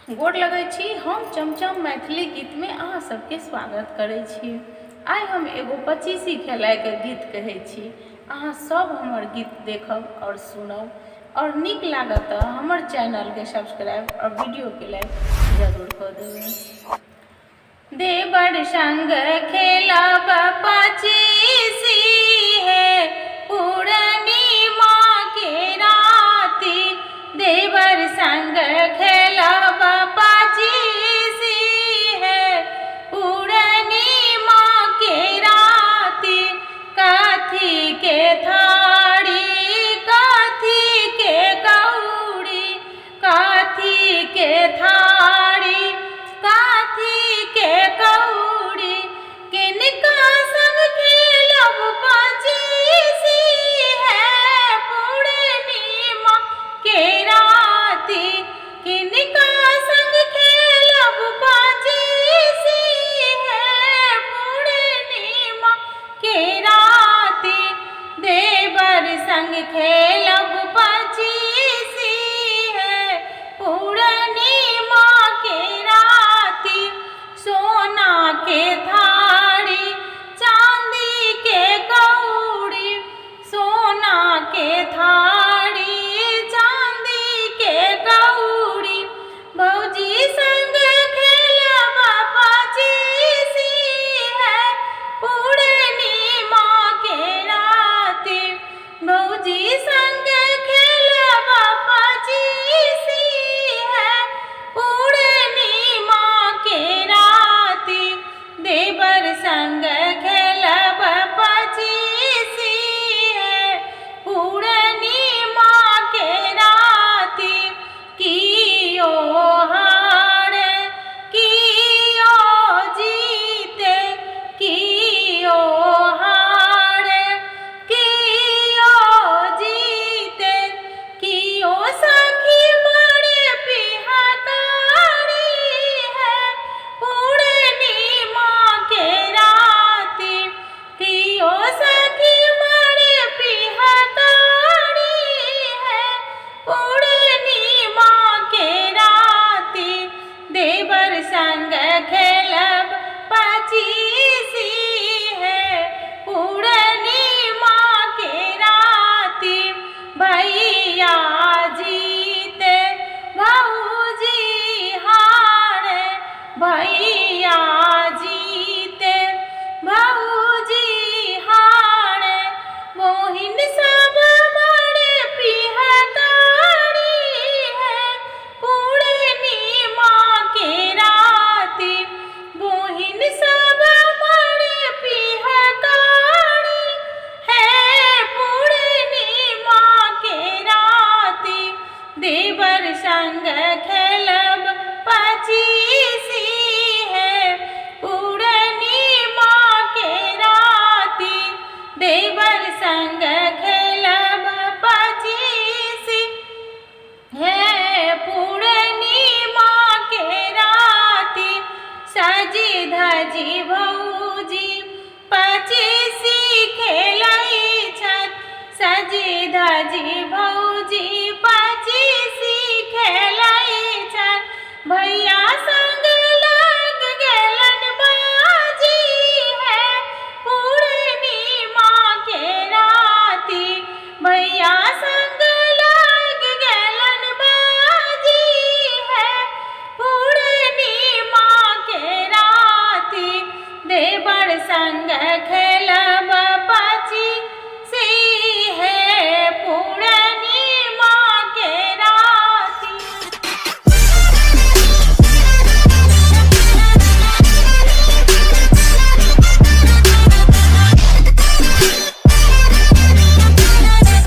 गोर लगै छी। हम चमचम मैथिली गीत में अहाँ सबके स्वागत करै छी। आइ हम एगो पचीसी खेलाइके गीत कहै छी। अहाँ सब हमर गीत देखब और सुनब और नीक लागत तऽ हमर चैनल के सब्सक्राइब और वीडियो के लाइक जरूर कऽ देबै। देवर संग खेलब पचीसी है पूर्णिमा के राति, देवर संग खेलब पचीसी है पूर्णिमा के राति। कथी के थारी कथी के कौड़ी, कथी के थारी कथी के कौड़ी, किनका संग खेलब पचीसी है पूर्णिमा के राति। किनका संग खेलब पचीसी है पूर्णिमा के राति, देवर संग खेलब पचीसी है पूर्णिमा के राति। सोना के थारी चांदी के कौड़ी, सोना के थारी चांदी के कौड़ी, भौजी संग खेलब पचीसी है पूर्णिमा के राति। भौजी संग खेलब पचीसी है पूर्णिमा के राति, देवर संग खेलब पचीसी है पूर्णिमा के राति। कियो हारे कियो जीते, कियो हारे कियो जीते, कियो सखी बड़े पिहकारी है पूर्णिमा के राति। कियो सखी बड़े पिहकारी है पूर्णिमा के राति, देवर संग खेलब पचीसी है पूर्णिमा के राति। भैया जीते भौजी हारे, भैया जीते भौजी हारे, मोहिन सब बड़े पिहकारी है पूर्णिमा के राति। मोहिन सब बड़े पिहकारी है पूर्णिमा के राति, देवर संग खेलब पचीसी है पूर्णिमा के राति, देवर संग खेलब पचीसी है पूर्णिमा के राति। सजी धजी भौजी पचीसी खेलै छथि, सजी धजी भौजी पचीसी खेलै छथि। भैया संग लग गेलन बाजी है पूर्णिमा के राति, भैया संग लग गेलन बाजी है पूर्णिमा के राति, देवर संग खेलब